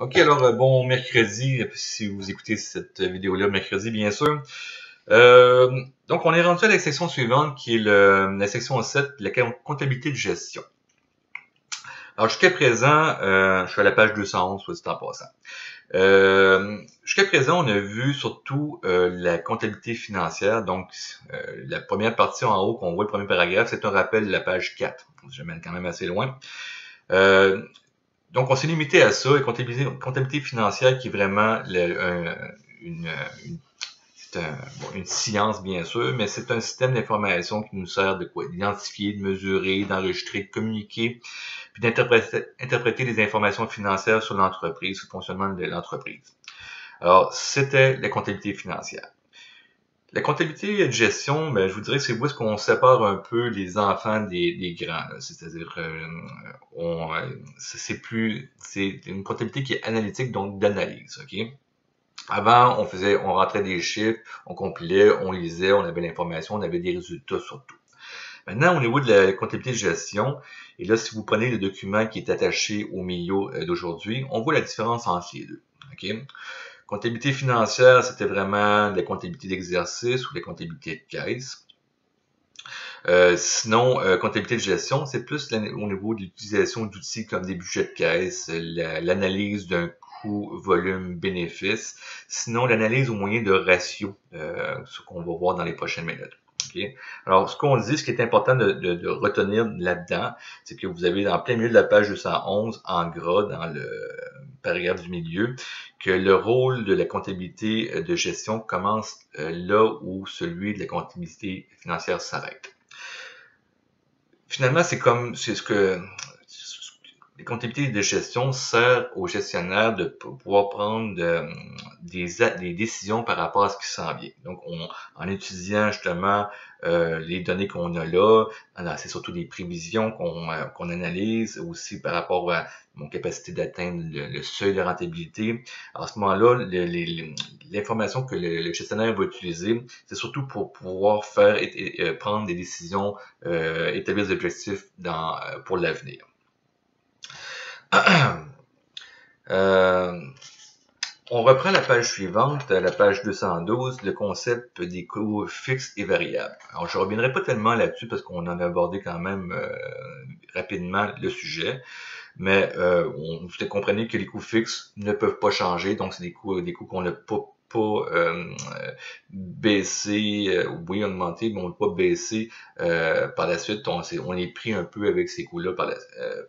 Ok, alors bon mercredi, si vous écoutez cette vidéo-là, mercredi bien sûr. Donc on est rendu à la section suivante qui est la section 7, la comptabilité de gestion. Alors jusqu'à présent, je suis à la page 211, soit dit en passant. Jusqu'à présent, on a vu surtout la comptabilité financière. Donc, la première partie en haut qu'on voit, le premier paragraphe, c'est un rappel de la page 4. Je mène quand même assez loin. Donc, on s'est limité à ça, et comptabilité financière qui est vraiment une science, bien sûr, mais c'est un système d'information qui nous sert de quoi? D'identifier, de mesurer, d'enregistrer, de communiquer, puis d'interpréter les informations financières sur l'entreprise, sur le fonctionnement de l'entreprise. Alors, c'était la comptabilité financière. La comptabilité de gestion, ben, je vous dirais que c'est où est-ce qu'on sépare un peu les enfants des grands. C'est-à-dire, c'est une comptabilité qui est analytique, donc d'analyse, ok? Avant, on rentrait des chiffres, on compilait, on lisait, on avait l'information, on avait des résultats surtout. Maintenant, au niveau de la comptabilité de gestion, et là, si vous prenez le document qui est attaché au milieu d'aujourd'hui, on voit la différence entre les deux. Ok? Comptabilité financière, c'était vraiment la comptabilité d'exercice ou la comptabilité de caisse. Sinon, comptabilité de gestion, c'est plus au niveau de l'utilisation d'outils comme des budgets de caisse, l'analyse d'un coût, volume, bénéfice. Sinon, l'analyse au moyen de ratios, ce qu'on va voir dans les prochaines minutes. Okay? Alors, ce qu'on dit, ce qui est important de retenir là-dedans, c'est que vous avez en plein milieu de la page 211, en gras, dans le paragraphe du milieu, que le rôle de la comptabilité de gestion commence là où celui de la comptabilité financière s'arrête. Finalement, c'est ce que les comptabilités de gestion servent aux gestionnaires de pouvoir prendre des décisions par rapport à ce qui s'en vient. Donc, en étudiant justement les données qu'on a là, c'est surtout des prévisions qu'on analyse, aussi par rapport à mon capacité d'atteindre le seuil de rentabilité. À ce moment-là, l'information que le gestionnaire va utiliser, c'est surtout pour pouvoir prendre des décisions, établir des objectifs pour l'avenir. On reprend la page suivante, la page 212, le concept des coûts fixes et variables. Alors, je ne reviendrai pas tellement là-dessus parce qu'on en a abordé quand même rapidement le sujet, mais vous comprenez que les coûts fixes ne peuvent pas changer, donc c'est des coûts qu'on n'a pas baissé, oui augmenté, mais on n'a pas baissé par la suite. On est pris un peu avec ces coûts-là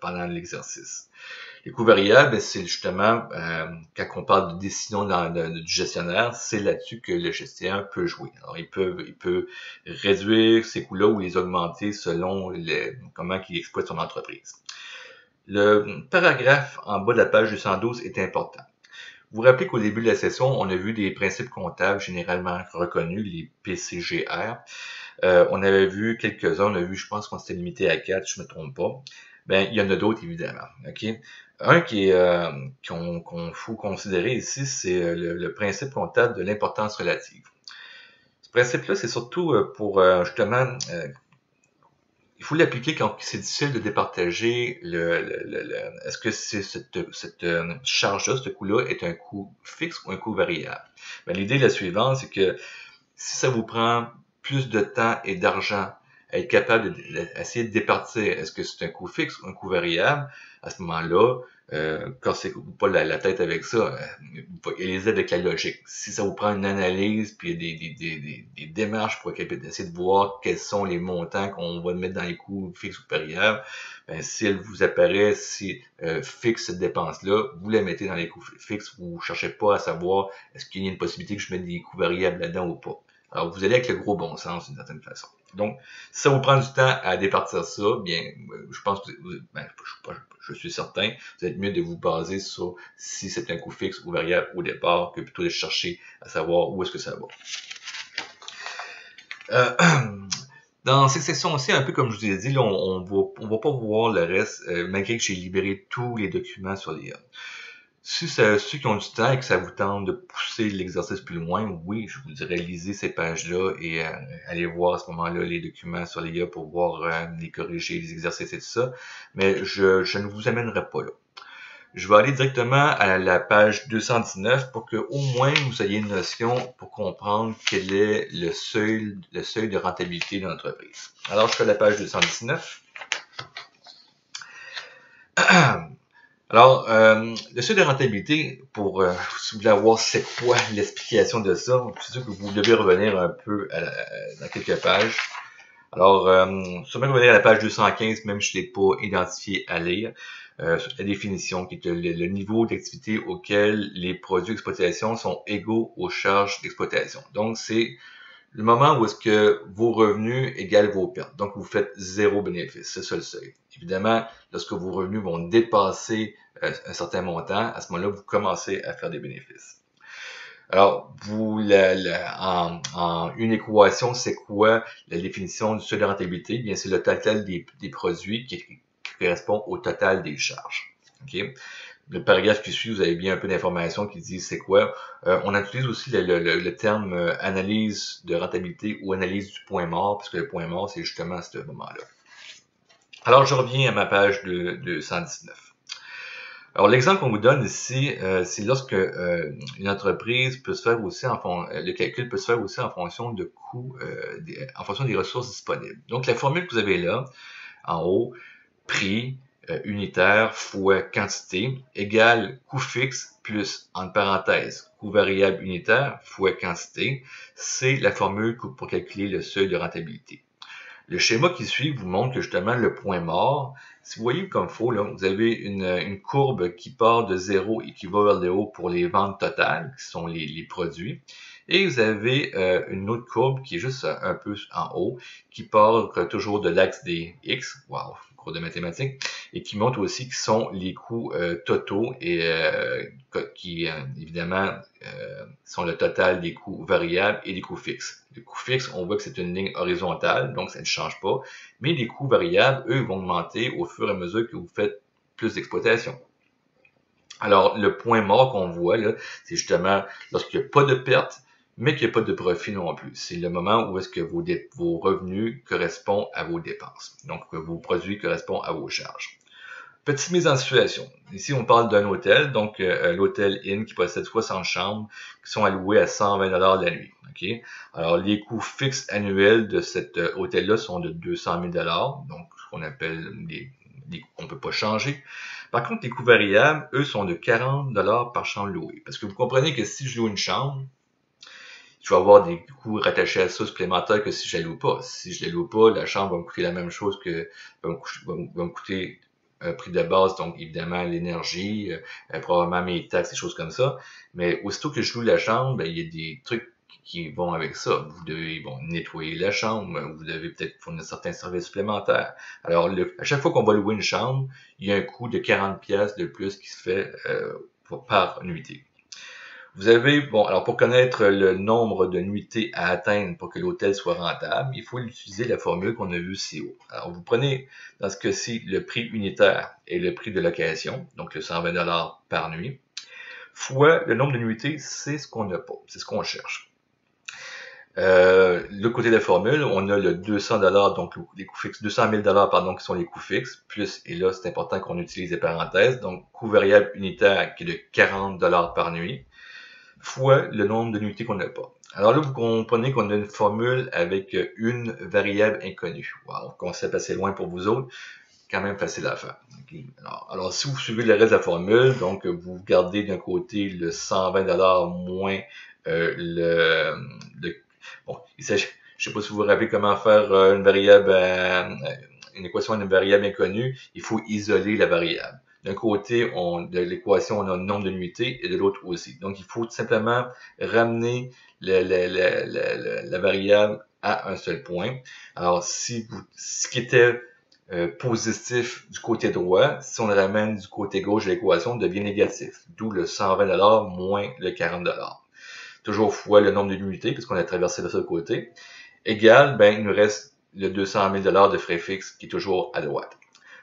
pendant l'exercice. Les coûts variables, c'est justement, quand on parle de décision du gestionnaire, c'est là-dessus que le gestionnaire peut jouer. Alors, il peut réduire ces coûts-là ou les augmenter selon comment il exploite son entreprise. Le paragraphe en bas de la page 212 est important. Vous vous rappelez qu'au début de la session, on a vu des principes comptables généralement reconnus, les PCGR. On avait vu quelques-uns, on a vu, je pense qu'on s'était limité à 4, je ne me trompe pas. Ben, il y en a d'autres, évidemment. OK? Un qu'on faut considérer ici, c'est le principe comptable de l'importance relative. Ce principe-là, c'est surtout pour justement, il faut l'appliquer quand c'est difficile de départager est-ce que cette charge-là, ce coût-là, est un coût fixe ou un coût variable. Ben, l'idée est la suivante, c'est que si ça vous prend plus de temps et d'argent à être capable d'essayer de départir, est-ce que c'est un coût fixe ou un coût variable, à ce moment-là, cassez-vous pas la tête avec ça, allez-y avec la logique. Si ça vous prend une analyse, puis des démarches pour essayer de voir quels sont les montants qu'on va mettre dans les coûts fixes ou variables, ben, si elle vous apparaît, fixe cette dépense-là, vous la mettez dans les coûts fixes, vous ne cherchez pas à savoir est-ce qu'il y a une possibilité que je mette des coûts variables là-dedans ou pas. Alors, vous allez avec le gros bon sens d'une certaine façon. Donc, si ça vous prend du temps à départir ça, bien, je pense que, je suis certain, vous êtes mieux de vous baser sur si c'est un coût fixe ou variable au départ, que plutôt de chercher à savoir où est-ce que ça va. Dans cette section aussi, un peu comme je vous ai dit, là, on va pas voir le reste, malgré que j'ai libéré tous les documents sur l'IA. Si ceux qui ont du temps et que ça vous tente de pousser l'exercice plus loin, oui, je vous dirais lisez ces pages-là et allez voir à ce moment-là les documents sur l'IA pour voir les corriger, les exercices et tout ça. Mais je ne vous amènerai pas là. je vais aller directement à la page 219 pour que au moins vous ayez une notion pour comprendre quel est le seuil de rentabilité de l'entreprise. Alors, je suis à la page 219. Alors, le seuil de rentabilité, si vous voulez voir c'est quoi l'explication de ça, c'est sûr que vous devez revenir un peu dans quelques pages. Alors, sûrement revenir à la page 215, même si je ne l'ai pas identifié à lire. La définition qui est le niveau d'activité auquel les produits d'exploitation sont égaux aux charges d'exploitation. Donc, c'est le moment où est-ce que vos revenus égalent vos pertes. Donc, vous faites zéro bénéfice. C'est ça le seuil. Évidemment, lorsque vos revenus vont dépasser un certain montant, à ce moment-là, vous commencez à faire des bénéfices. Alors, en une équation, c'est quoi la définition du seuil de rentabilité? Bien, c'est le total des produits qui correspond au total des charges. Okay? Le paragraphe qui suit, vous avez bien un peu d'informations qui dit c'est quoi. On utilise aussi le terme analyse de rentabilité ou analyse du point mort, parce que le point mort, c'est justement à ce moment-là. Alors, je reviens à ma page de 119. Alors, l'exemple qu'on vous donne ici, c'est lorsque une entreprise peut se faire aussi le calcul peut se faire aussi en fonction de coûts, en fonction des ressources disponibles. Donc, la formule que vous avez là, en haut, prix unitaire fois quantité égale coût fixe plus, entre parenthèses, coût variable unitaire fois quantité, c'est la formule pour calculer le seuil de rentabilité. Le schéma qui suit vous montre que justement le point mort, si vous voyez comme il faut, là, vous avez une courbe qui part de 0 et qui va vers le haut pour les ventes totales, qui sont les produits. Et vous avez une autre courbe qui est juste un peu en haut, qui part toujours de l'axe des X, wow, cours de mathématiques, et qui montre aussi qui sont les coûts totaux et qui, évidemment, sont le total des coûts variables et des coûts fixes. Les coûts fixes, on voit que c'est une ligne horizontale, donc ça ne change pas, mais les coûts variables, eux, vont augmenter au fur et à mesure que vous faites plus d'exploitation. Alors, le point mort qu'on voit, là, c'est justement lorsqu'il n'y a pas de perte, mais qu'il n'y a pas de profit non plus. C'est le moment où est-ce que vos revenus correspondent à vos dépenses. Donc, vos produits correspondent à vos charges. Petite mise en situation. Ici, on parle d'un hôtel, donc l'hôtel Inn qui possède 60 chambres qui sont allouées à 120 $ la nuit. Okay? Alors, les coûts fixes annuels de cet hôtel-là sont de 200 000 $, donc ce qu'on appelle on ne peut pas changer. Par contre, les coûts variables, eux, sont de 40 $ par chambre louée. Parce que vous comprenez que si je loue une chambre, je vais avoir des coûts rattachés à ça supplémentaires que si je la loue pas. Si je la loue pas, la chambre va me coûter la même chose va me coûter un prix de base, donc évidemment l'énergie, probablement mes taxes, des choses comme ça. Mais aussitôt que je loue la chambre, ben, il y a des trucs qui vont avec ça. Vous devez nettoyer la chambre, vous devez peut-être fournir certains services supplémentaires. Alors, à chaque fois qu'on va louer une chambre, il y a un coût de 40$ de plus qui se fait par nuitée. Vous avez, alors pour connaître le nombre de nuitées à atteindre pour que l'hôtel soit rentable, il faut utiliser la formule qu'on a vue ci haut. Alors vous prenez, dans ce cas-ci, le prix unitaire et le prix de location, donc le 120 $ par nuit, fois le nombre de nuitées, c'est ce qu'on n'a pas, c'est ce qu'on cherche. Le côté de la formule, on a le 200 $, donc les coûts fixes, 200 000 $, pardon, qui sont les coûts fixes, plus, et là c'est important qu'on utilise les parenthèses, donc coût variable unitaire qui est de 40 $ par nuit, fois le nombre de nuitées qu'on n'a pas. Alors là, vous comprenez qu'on a une formule avec une variable inconnue. Wow, concept assez loin pour vous autres, quand même facile à faire. Okay. Alors, si vous suivez le reste de la formule, donc vous gardez d'un côté le 120 $ moins bon, je ne sais pas si vous vous rappelez comment faire une variable, une équation d'une variable inconnue, il faut isoler la variable. D'un côté, de l'équation, on a le nombre de nuitées et de l'autre aussi. Donc, il faut tout simplement ramener la variable à un seul point. Alors, ce qui était positif du côté droit, si on le ramène du côté gauche de l'équation, devient négatif. D'où le 120 $ moins le 40 $. Toujours fois le nombre de nuitées, puisqu'on a traversé de ce côté, égale, il nous reste le 200 000 $ de frais fixes qui est toujours à droite.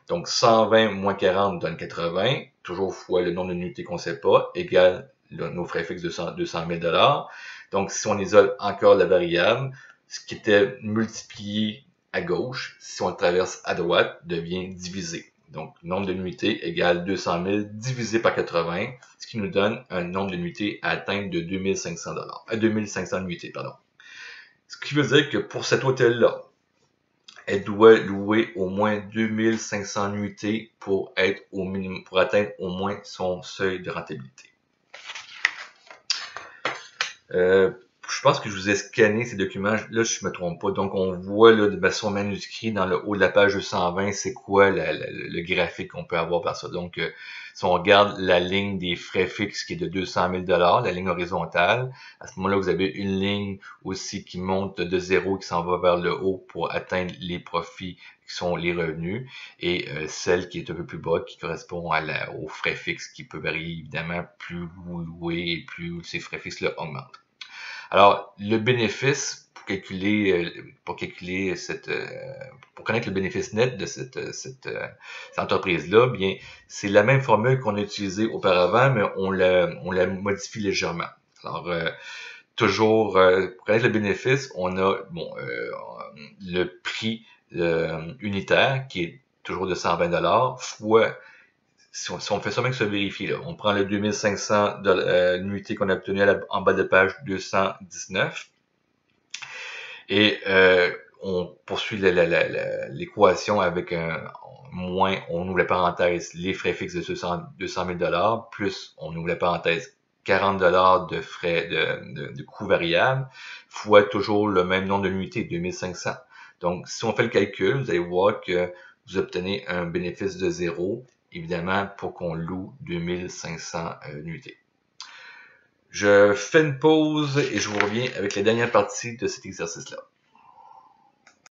Donc, 120 moins 40 donne 80, toujours fois le nombre de nuitées qu'on ne sait pas, égale nos frais fixes de 200 000 $. Donc, si on isole encore la variable, ce qui était multiplié à gauche, si on le traverse à droite, devient divisé. Donc, nombre de nuitées égale 200 000 divisé par 80, ce qui nous donne un nombre de nuitées à atteindre de 2500 nuitées, pardon. Ce qui veut dire que pour cet hôtel-là, elle doit louer au moins 2500 nuitées pour être au minimum, pour atteindre au moins son seuil de rentabilité. Je pense que je vous ai scanné ces documents. Là, je me trompe pas. Donc, on voit là, son manuscrit dans le haut de la page 220, c'est quoi le graphique qu'on peut avoir par ça. Donc, si on regarde la ligne des frais fixes qui est de 200 000 la ligne horizontale, à ce moment-là, vous avez une ligne aussi qui monte de zéro, qui s'en va vers le haut pour atteindre les profits qui sont les revenus, et celle qui est un peu plus bas, qui correspond aux frais fixes, qui peut varier évidemment plus vous louez et plus ces frais fixes-là augmentent. Alors, le bénéfice, pour connaître le bénéfice net de cette entreprise-là, bien, c'est la même formule qu'on a utilisée auparavant, mais on la modifie légèrement. Alors, toujours, pour connaître le bénéfice, on a le prix unitaire, qui est toujours de 120 fois, si on fait ça même que se vérifier, là, on prend le 2500 nuitées qu'on a obtenu en bas de page 219 et on poursuit l'équation avec un moins, on ouvre la parenthèse, les frais fixes de 200 000 plus on ouvre la parenthèse 40 de frais de coûts variables, fois toujours le même nombre de nuitées, 2500. Donc, si on fait le calcul, vous allez voir que vous obtenez un bénéfice de zéro, évidemment, pour qu'on loue 2500 nuitées. Je fais une pause et je vous reviens avec la dernière partie de cet exercice-là.